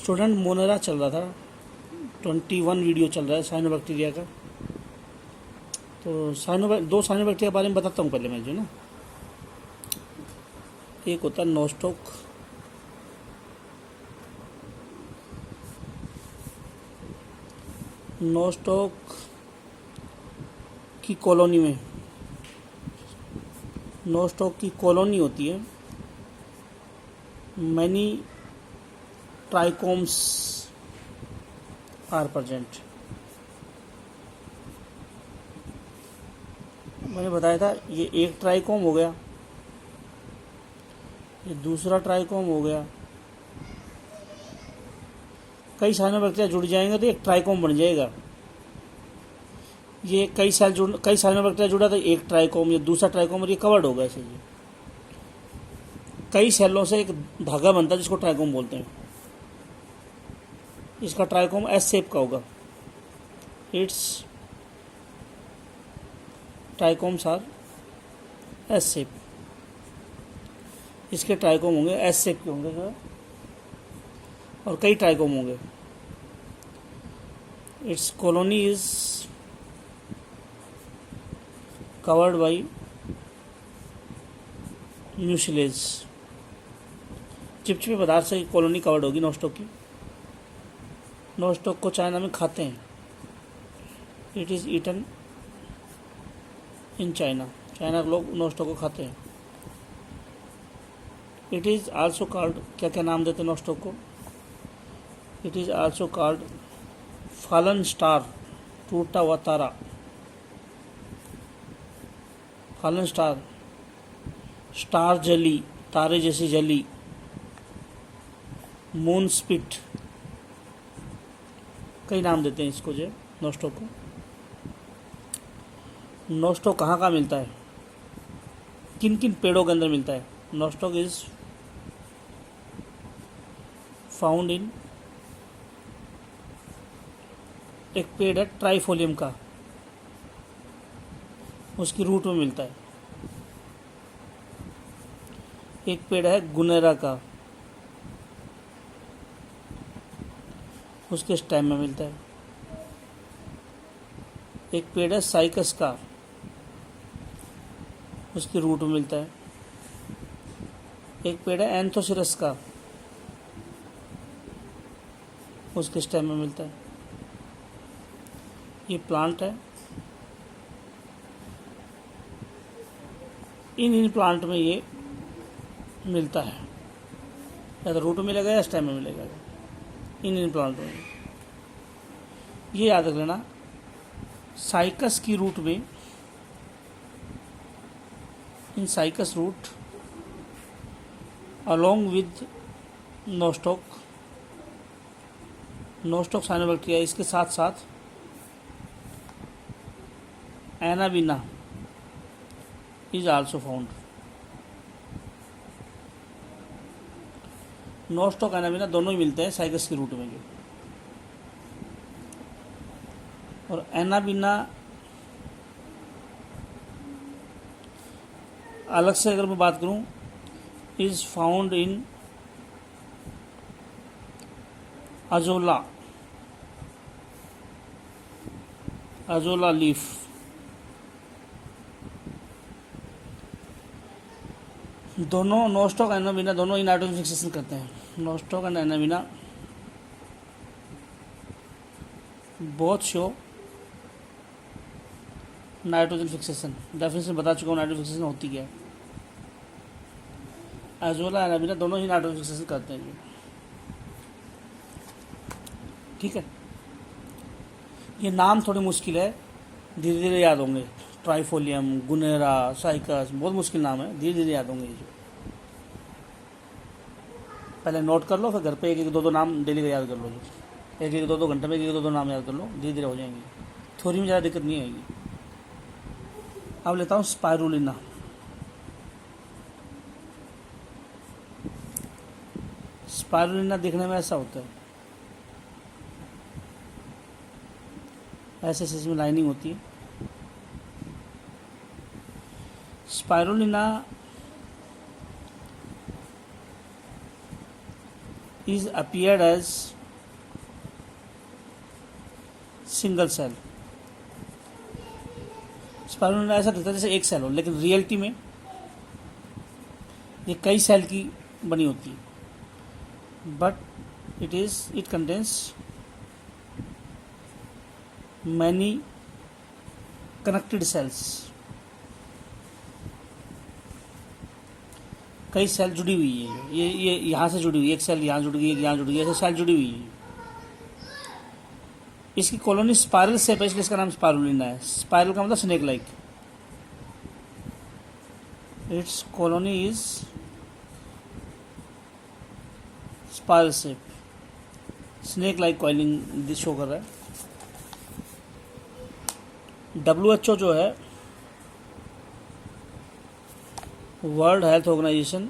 Student Monera चल रहा था, 21 वीडियो चल रहा है साइनोबैक्टीरिया का। तो दो साइनोबैक्टीरिया के बारे में बताता हूँ पहले मैं, जो ना एक होता है नोस्टॉक, नोस्टॉक की कॉलोनी में, नोस्टॉक की कॉलोनी होती है, मैनी ट्राइकोम्स आर प्रेजेंट। मैंने बताया था ये एक ट्राइकोम हो गया, ये दूसरा ट्राइकोम हो गया, कई साइनोबैक्टीरिया जुड़ जाएंगे तो एक ट्राइकोम बन जाएगा। ये कई साइनोबैक्टीरिया जुड़ा तो एक ट्राइकोम, ये दूसरा ट्राइकोम, और ये कवर्ड होगा ऐसे। ये कई सेलों से एक धागा बनता है जिसको ट्राइकोम बोलते हैं। इसका ट्राइकोम एस शेप का होगा। Its trichomes are S shape. इसके ट्राइकोम होंगे एस शेप के होंगे और कई ट्राइकोम होंगे। Its colony is covered by mucilage. चिपचिपे पदार्थ से कॉलोनी कवर्ड होगी नोस्टॉक की। नोस्टॉक को चाइना में खाते हैं। It is eaten in China. China के लोग नोस्टॉक को खाते हैं। इट इज़ आल्सो कॉल्ड, क्या क्या नाम देते हैं नोस्टॉक को? It is also called fallen star, टूटा हुआ तारा, फॉलन स्टार, स्टार जली, तारे जैसी जली, मून स्पिट, कई नाम देते हैं इसको जो नोस्टॉक को। नोस्टॉक कहाँ कहाँ मिलता है, किन किन पेड़ों के अंदर मिलता है? नोस्टॉक इज फाउंड इन, एक पेड़ है ट्राइफोलियम का, उसकी रूट में मिलता है। एक पेड़ है गुनेरा का, उसके स्टेम में मिलता है। एक पेड़ है साइकस का, उसकी रूट में मिलता है। एक पेड़ है एंथोसिरस का, उसके स्टेम में मिलता है। ये प्लांट है। इन प्लांट में ये मिलता है, या तो रूट में मिलेगा या स्टेम में मिलेगा। इन प्लांट में ये याद रख लेना, साइकस की रूट में, in cycas root along with nostoc, nostoc cyanobacteria, इसके साथ साथ anabaena is also found. Nostoc anabaena दोनों ही मिलते हैं साइकस की रूट में जो। और एनाबिना अलग से अगर मैं बात करूं, is found in azolla, azolla leaf. दोनों नोस्टॉक एनाबिना दोनों ही नाइट्रोजन फिक्सेशन करते हैं। Nostoc and Anabaena both show nitrogen fixation. Definition बता चुका हूँ नाइट्रोजन फिक्सेशन होती क्या है। एजोला एनाबिना दोनों ही नाइट्रोजन फिक्सेशन करते हैं। ठीक है, ये नाम थोड़े मुश्किल है, धीरे धीरे याद होंगे। ट्राइफोलियम, गुनेरा, साइकस, बहुत मुश्किल नाम है, धीरे धीरे याद होंगे। ये जो पहले नोट कर लो, फिर घर पे एक एक दो दो नाम डेली का याद कर लो। जो एक एक दो दो घंटे में एक एक दो दो नाम याद कर लो, धीरे धीरे हो जाएंगे। थ्योरी में ज़्यादा दिक्कत नहीं आएगी। अब लेता हूँ स्पाइरुलिना। स्पाइरुलिना दिखने में ऐसा होता है, ऐसे इसमें लाइनिंग होती है। Spirulina is appeared as single cell. Spirulina ऐसा दिखता है जैसे एक सेल हो, लेकिन रियलिटी में ये कई सेल की बनी होती है। But it contains many connected cells. कई सेल जुड़ी हुई है, ये यहाँ से जुड़ी हुई है, एक सेल यहाँ जुड़ गई, एक यहाँ जुड़ गई, ऐसे सेल जुड़ी हुई है। इसकी कॉलोनी स्पाइरल शेप है, इसलिए इसका नाम स्पाइरुलिना है। स्पाइरल का मतलब snake like. It's colony is spiral shape, snake like coiling show कर रहा है। WHO जो है, वर्ल्ड हेल्थ ऑर्गेनाइजेशन,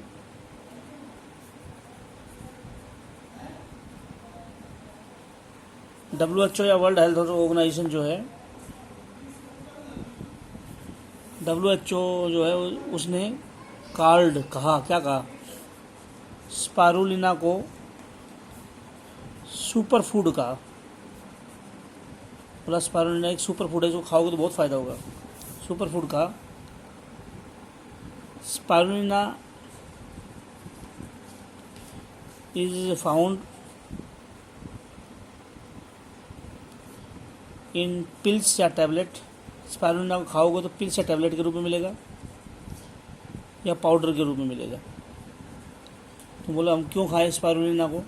WHO या वर्ल्ड हेल्थ ऑर्गेनाइजेशन जो है, WHO जो है उसने क्या कहा, स्पाइरुलिना को सुपर फूड कहा। बोला स्पाइरुलिना एक सुपर फूड है, जो खाओगे तो बहुत फ़ायदा होगा, सुपर फूड कहा। Spirulina is found in pills या टैबलेट। स्पाइरुलिना को खाओगे तो पिल्स या टैबलेट के रूप में मिलेगा या पाउडर के रूप में मिलेगा। तो बोला हम क्यों खाएं स्पाइरुलिना को?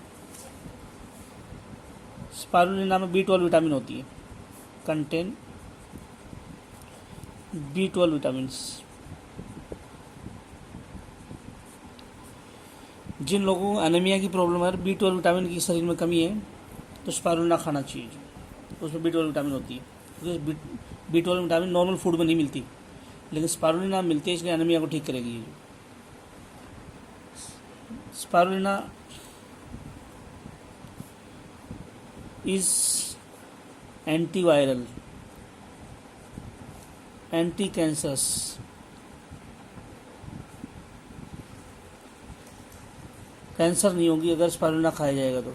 स्पाइरुलिना में B12 विटामिन होती है, कंटेन B12 विटामिन्स। जिन लोगों को एनीमिया की प्रॉब्लम है, B12 विटामिन की शरीर में कमी है, तो स्पाइरुलिना खाना चाहिए। उसमें B12 विटामिन होती है, क्योंकि B12 विटामिन नॉर्मल फूड में नहीं मिलती, लेकिन स्पाइरुलिना मिलती है, इसलिए एनीमिया को ठीक करेगी ये। Spirulina is antiviral, anti cancerous, cancer नहीं होगी अगर स्पाइरुलिना खाया जाएगा तो।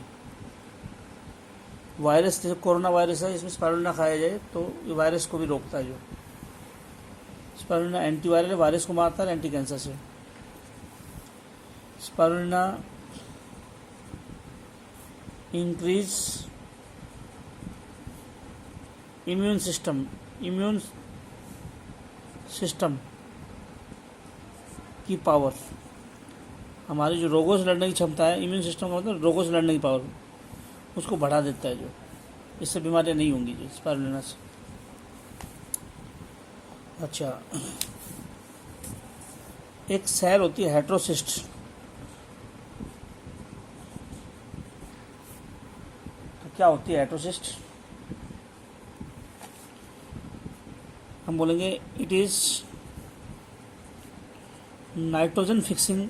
वायरस जैसे कोरोना वायरस है, इसमें स्पाइरुलिना खाया जाए तो ये वायरस को भी रोकता है। जो स्पाइरुलिना एंटीवायरल है, वायरस को मारता है, एंटी कैंसर से। स्पाइरुलिना इंक्रीज इम्यून सिस्टम की पावर। हमारी जो रोगों से लड़ने की क्षमता है, इम्यून सिस्टम का मतलब रोगों से लड़ने की पावर, उसको बढ़ा देता है। जो इससे बीमारियां नहीं होंगी जो स्पाइरुलिना से। अच्छा, एक सेल होती है हेट्रोसिस्ट। तो क्या होती है हेट्रोसिस्ट? हम बोलेंगे it is nitrogen fixing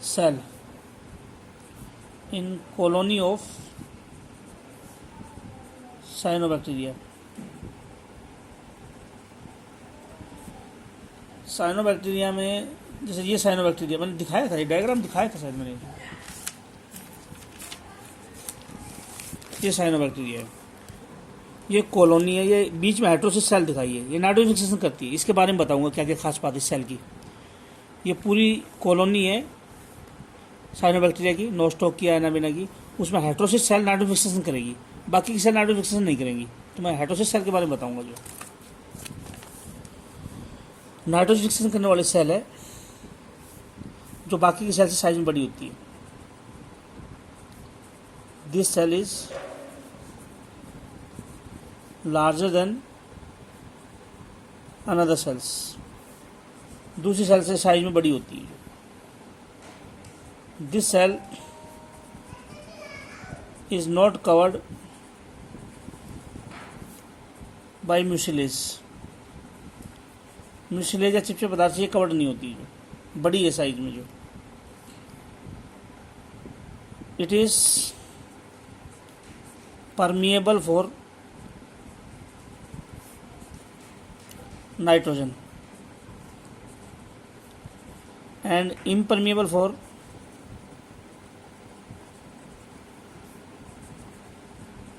cell in colony of cyanobacteria. Cyanobacteria में, जैसे ये साइनोबैक्टीरिया मैंने दिखाया था, ये डायग्राम दिखाया था शायद मैंने। ये साइनोबैक्टीरिया है, ये कॉलोनी है, ये बीच में हाइड्रोसिस सेल दिखाई है, ये नाइट्रोजन फिक्सेशन करती है। इसके बारे में बताऊंगा क्या क्या खास बात है इस सेल की। ये पूरी कॉलोनी है साइनोबैक्टीरिया की, नोस्टॉक की, एनाबिना की। उसमें हाइड्रोसिस सेल नाइट्रोजन फिक्सेशन करेगी, बाकी की सेल नाइट्रोजन फिक्सेशन नहीं करेंगी। तो मैं हाइड्रोसिस सेल के बारे में बताऊंगा। जो नाइट्रोजन फिक्सेशन करने वाली सेल है, जो बाकी की सेल से साइज में बड़ी होती है। This cell is larger than another cells. दूसरी सेल से साइज में बड़ी होती है। This cell is not covered by mucilage. Mucilage या चिपचिप पदार्थ से कवर्ड नहीं होती, जो बड़ी है साइज में। जो it is permeable for nitrogen and impermeable for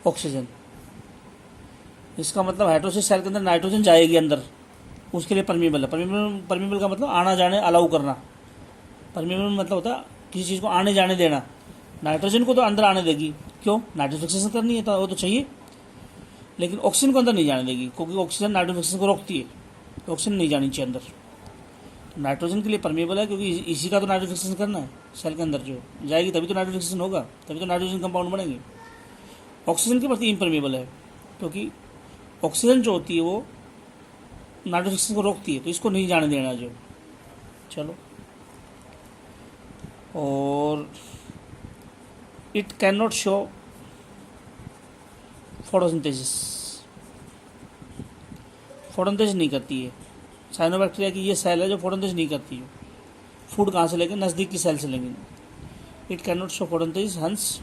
oxygen. इसका मतलब हाइड्रोसिस सेल के अंदर नाइट्रोजन जाएगी अंदर, उसके लिए परमीबल है। परमीबल का मतलब आना जाने अलाउ करना। परमीबल मतलब होता है किसी चीज़ को आने जाने देना। नाइट्रोजन को तो अंदर आने देगी, क्यों? नाइट्रोफिक्सेशन करनी है तो वो तो चाहिए, लेकिन ऑक्सीजन को अंदर नहीं जाने देगी, क्योंकि ऑक्सीजन नाइट्रोफिक्सेशन को रोकती है, तो ऑक्सीजन नहीं जानी चाहिए अंदर। तो नाइट्रोजन के लिए परमीबल है, क्योंकि इसी का तो नाइट्रोफिक्सेशन करना है सेल के अंदर, जो जाएगी तभी तो नाइट्रोफिक्सेशन होगा, तभी तो नाइट्रोजन कंपाउंड बनेंगे। ऑक्सीजन के प्रति इम्परमीबल है, क्योंकि ऑक्सीजन जो होती है वो नाइट्रोफिक्सेशन को रोकती है, तो इसको नहीं जाने देना जो। चलो, और it can not show photosynthesis, photosynthesis नहीं करती है। साइनोबैक्टीरिया की ये सेल है जो फोटोसिंथेसिस नहीं करती है। फूड कहाँ से लेंगे? नज़दीक की सेल से लेंगे। It can not show photosynthesis, hence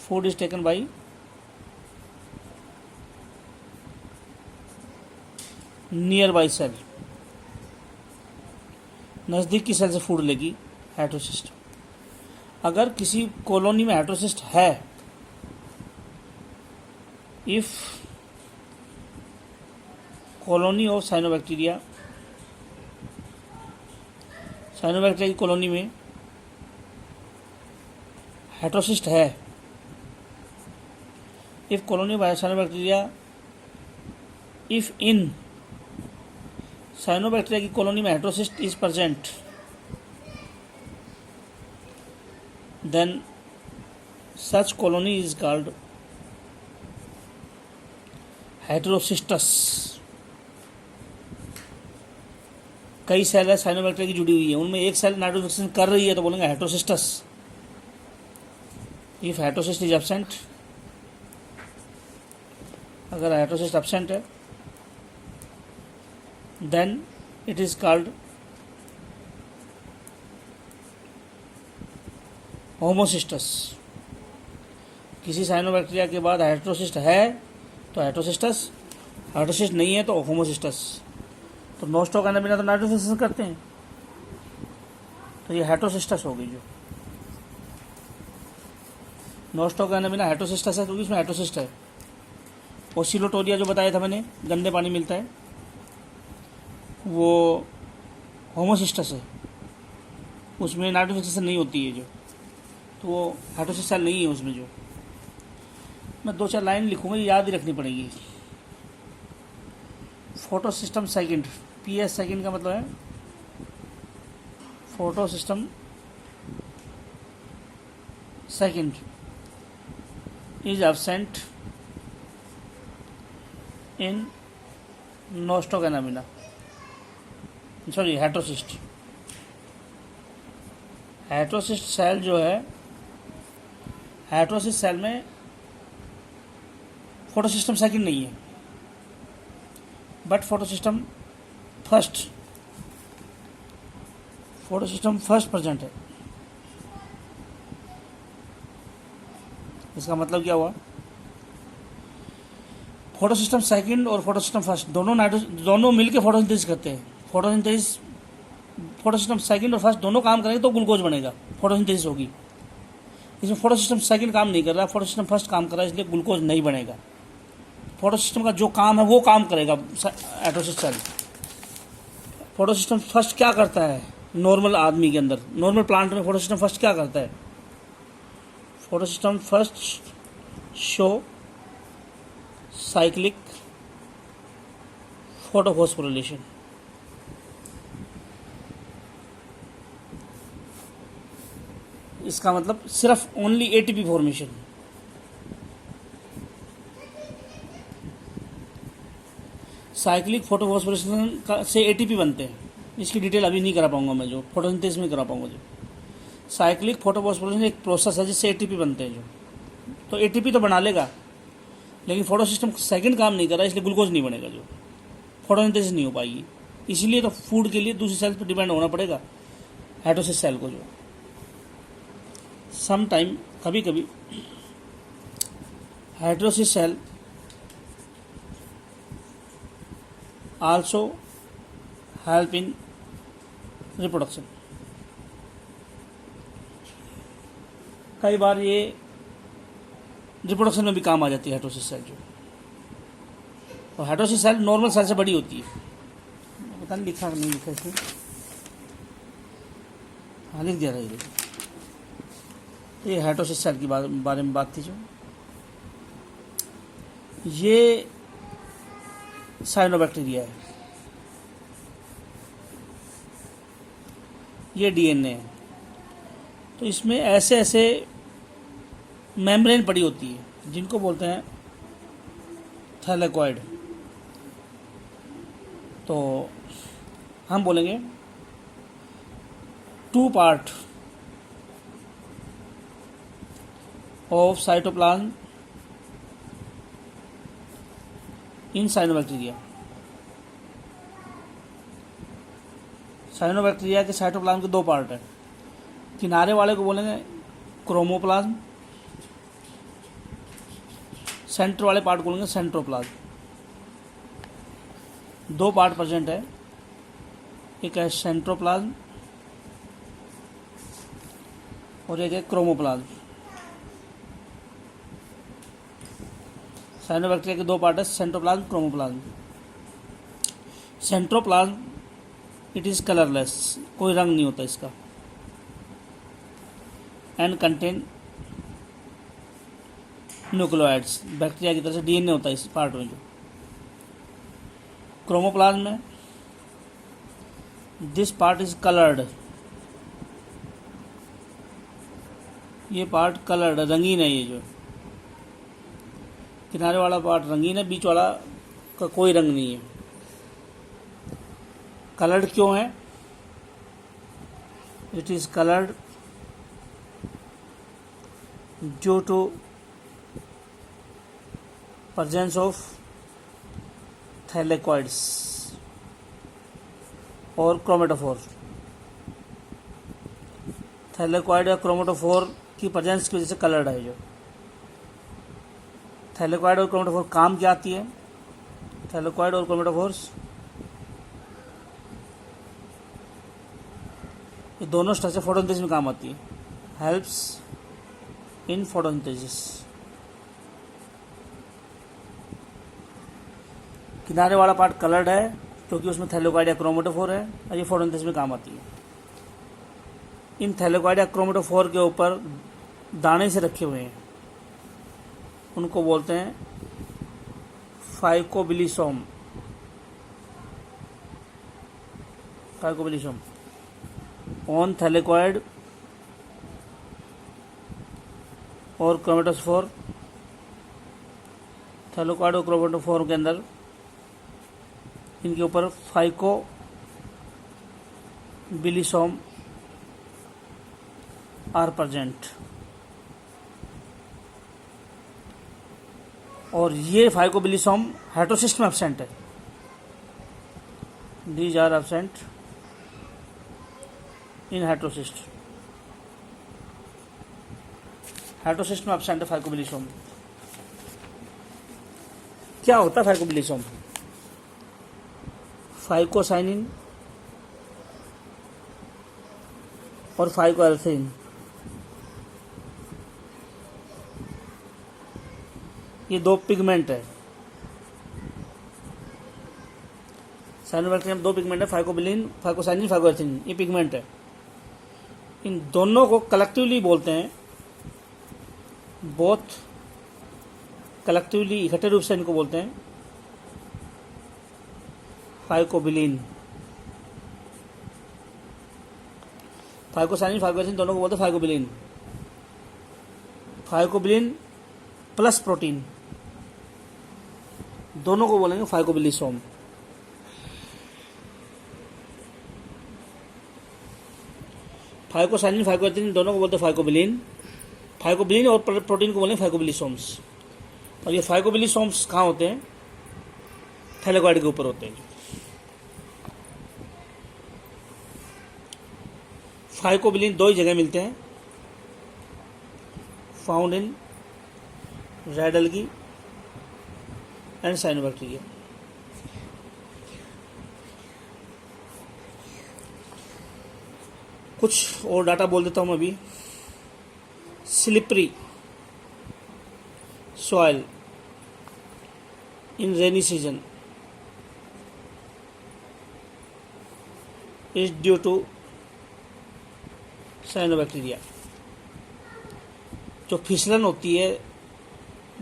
food is taken by nearby cell, नज़दीक की सेल से फूड लेगी हेटेरोसिस्ट। अगर किसी कॉलोनी में हेटेरोसिस्ट है, इफ कॉलोनी ऑफ साइनोबैक्टीरिया की कॉलोनी में हेटेरोसिस्ट है, if colony of cyanobacteria, if in cyanobacteria की कॉलोनी में heterocyst is present, then such colony is called heterocysts. कई सेल है साइनोबैक्टीरिया की जुड़ी हुई है, उनमें एक सेल नाइट्रोफिक्सेशन कर रही है तो बोलेंगे हेटेरोसिस्टस। इफ हेटेरोसिस्ट इज एब्सेंट, अगर हेटेरोसिस्ट एब्सेंट है, देन इट इज कॉल्ड होमोसिस्टस। किसी साइनोबैक्टीरिया के बाद हेटेरोसिस्ट है तो हेटेरोसिस्टस, हेटेरोसिस्ट नहीं है तो होमोसिस्टस। तो नोस्टॉक एनाबिना तो नाइट्रोफिक्सेशन करते हैं, तो ये हेटेरोसिस्टस होगी। जो नोस्टॉक एनाबिना हेटेरोसिस्टस है क्योंकि इसमें हेटेरोसिस्ट है। ओसिलोटोरिया जो बताया था मैंने, गंदे पानी मिलता है, वो होमोसिस्टस है, उसमें नाइट्रोफिक्सेशन नहीं होती है जो, तो वो हेटेरोसिस्ट सेल नहीं है उसमें। जो मैं 2-4 लाइन लिखूंगा, याद ही रखनी पड़ेगी। Photo system second, PS second का मतलब है photo system second is absent in nostoc anabaena, sorry heterocyst. Heterocyst cell जो है, हेटेरोसिस्ट सेल में फोटोसिस्टम सेकंड नहीं है, बट फोटोसिस्टम फर्स्ट प्रेजेंट है। इसका मतलब क्या हुआ? फोटोसिस्टम सेकंड और फोटोसिस्टम फर्स्ट दोनों मिलकर फोटोसिंथेसिस करते हैं। फोटोसिस्टम सेकंड और फर्स्ट दोनों काम करेंगे तो ग्लूकोज बनेगा, फोटोसिंथेसिस होगी। इसमें फोटोसिस्टम सेकंड काम नहीं कर रहा, फोटोसिस्टम फर्स्ट काम कर रहा है, इसलिए ग्लूकोज नहीं बनेगा। फोटोसिस्टम का जो काम है वो काम करेगा हेटेरोसिस्ट सेल। फोटोसिस्टम फर्स्ट क्या करता है? नॉर्मल आदमी के अंदर, नॉर्मल प्लांट में फोटोसिस्टम फर्स्ट क्या करता है? Photosystem first show cyclic photophosphorylation. इसका मतलब सिर्फ only ATP formation. Cyclic photophosphorylation से ATP बनते हैं। इसकी डिटेल अभी नहीं करा पाऊंगा मैं, जो फोटोसिंथेसिस में करा पाऊंगा। जो साइक्लिक फोटोफॉस्फोरेशन एक प्रोसेस है जिससे ATP बनते हैं। जो तो ATP तो बना लेगा, लेकिन फोटोसिस्टम सेकंड काम नहीं कर रहा, इसलिए ग्लूकोज नहीं बनेगा, जो फोटोसिंथेसिस नहीं हो पाएगी। इसीलिए तो फूड के लिए दूसरी सेल पर डिपेंड होना पड़ेगा हेटेरोसिस्ट सेल को। जो सम टाइम, कभी कभी heterocyst cell also help in reproduction. कई बार ये रिप्रोडक्शन में भी काम आ जाती है हाइड्रोसिस सेल जो। और हाइड्रोसिस सेल नॉर्मल सेल से बड़ी होती है। पता नहीं लिखा नहीं लिखा इसमें, हाँ लिख दिया था ये। तो ये हाइड्रोसिस सेल की बारे में बात थी जो। ये साइनोबैक्टीरिया है, ये डीएनए है। तो इसमें ऐसे ऐसे मेम्ब्रेन पड़ी होती है जिनको बोलते हैं थैलेकॉइड। तो हम बोलेंगे 2 part of cytoplasm in cyanobacteria. Cyanobacteria के साइटोप्लाज्म के 2 पार्ट हैं। किनारे वाले को बोलेंगे क्रोमोप्लाज्म, सेंटर वाले पार्ट को बोलेंगे सेंट्रोप्लाज्म। 2 पार्ट प्रेजेंट है, एक है सेंट्रोप्लाज्म और एक है क्रोमोप्लाज्म। साइनोबैक्टीरिया के 2 पार्ट है, सेंट्रोप्लाज्म, क्रोमोप्लाज्म। सेंट्रोप्लाज्म इट इज कलरलेस, कोई रंग नहीं होता इसका, एंड कंटेन न्यूक्लियोइड्स। बैक्टीरिया की तरह से डीएनए होता है इस पार्ट में। जो क्रोमोप्लाज्म में दिस पार्ट इज कलर्ड, ये पार्ट कलर्ड रंगीन है। ये जो किनारे वाला पार्ट रंगीन है, बीच वाला का कोई रंग नहीं है। कलर्ड क्यों है? It is coloured due to presence of thylakoids और क्रोमेटोफोर। थैलेकॉइड या क्रोमेटोफोर की प्रेजेंस की वजह से कलर्ड है। जो थैलेकॉइड और क्रोमेटोफोर काम क्या आती है? थैलेकॉइड और क्रोमेटोफोर्स ये दोनों स्ट्रक्चर से फोटोसिंथेसिस में काम आती है, हेल्प्स इन फोटोसिंथेसिस। किनारे वाला पार्ट कलर्ड है क्योंकि उसमें थैलेकॉइड या क्रोमेटोफोर है और ये फोटोसिंथेसिस में काम आती है। इन थैलेकॉइड या क्रोमेटोफोर के ऊपर दाने से रखे हुए हैं, उनको बोलते हैं फाइकोबिलिसोम। फाइकोबिलिसोम ऑन थैलेकॉइड और क्रोमेटोफोर। थैलेकॉइड और क्रोमेटोफोर के अंदर इनके ऊपर फाइकोबिलिसोम आर प्रेजेंट। और ये फाइकोबिलिसोम हेटेरोसिस्ट में एब्सेंट है। These are absent in heterocyst. Heterocyst में एब्सेंट है फाइकोबिलिसोम। क्या होता है फाइकोबिलिसोम? फाइकोसाइनिन और फाइकोएल्थेइन, ये 2 पिगमेंट है। साइनोबैक्टीरिया में 2 पिगमेंट है, फाइकोबिलिन, फाइकोसाइनिन, फाइकोएल्थेइन, ये पिगमेंट है। इन दोनों को कलेक्टिवली बोलते हैं, बोथ कलेक्टिवली इकट्ठे रूप से इनको बोलते हैं फाइकोबिलिन। फाइकोसाइनिन, फाइकोएल्थेइन दोनों को बोलते हैं फाइकोबिलिन। फाइकोबिलिन प्लस प्रोटीन दोनों को बोलेंगे फाइकोबिलिसोम। फाइकोसाइनिन, फाइकोएल्थेइन दोनों को बोलते हैं फाइकोबिलिन। फाइकोबिलिन और प्रोटीन को बोलेंगे फाइकोबिलिसोम्स। और ये फाइकोबिलिसोम्स कहाँ होते हैं? थैलेकॉइड के ऊपर होते हैं। फाइकोबिलिन 2 ही जगह मिलते हैं, found in red algae and cyanobacteria. कुछ और डाटा बोल देता हूं मैं अभी। Slippery soil in rainy season is due to cyanobacteria। जो फिसलन होती है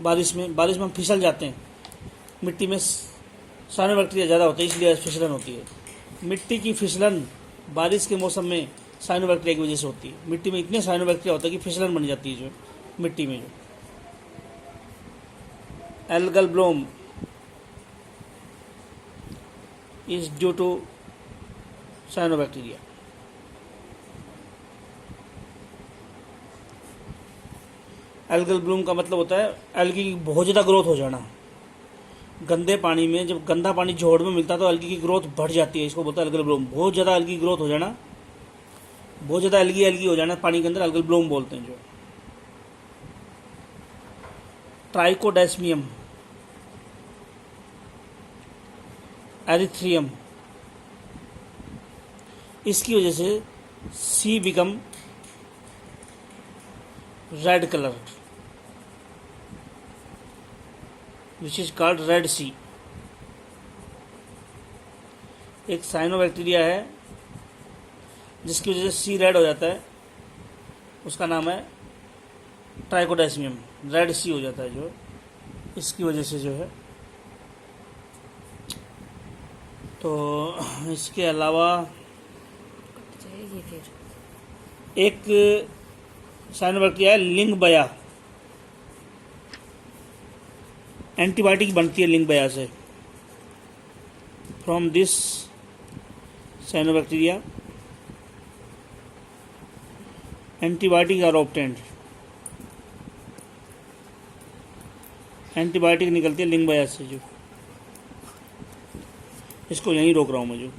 बारिश में हम फिसल जाते हैं, मिट्टी में साइनोबैक्टीरिया ज़्यादा होता है, इसलिए फिसलन होती है। मिट्टी की फिसलन बारिश के मौसम में साइनोबैक्टीरिया की वजह से होती है। मिट्टी में इतने साइनोबैक्टीरिया होता है कि फिसलन बन जाती है जो मिट्टी में। जो algal bloom is due to cyanobacteria. Algal bloom का मतलब होता है एल्गी की बहुत ज़्यादा ग्रोथ हो जाना। गंदे पानी में जब गंदा पानी जोड़ में मिलता है तो एल्गी की ग्रोथ बढ़ जाती है, इसको बोलता है एल्गल ब्लूम। बहुत ज़्यादा एल्गी ग्रोथ हो जाना, बहुत ज़्यादा एल्गी हो जाना पानी के अंदर, एल्गल ब्लूम बोलते हैं। जो ट्राइकोडेस्मियम एरिथ्रियम, इसकी वजह से sea become red colour which is called Red Sea. एक साइनोबैक्टीरिया है जिसकी वजह से सी रेड हो जाता है, उसका नाम है ट्राइकोडेस्मियम, रेड सी हो जाता है जो इसकी वजह से जो है। तो इसके अलावा एक साइनोबैक्टीरिया है लिंगबया, एंटीबायोटिक बनती है लिंगबया से। From this cyanobacteria antibiotic are obtained, antibiotic निकलती है लिंगबया से। जो इसको यहीं रोक रहा हूँ मैं जो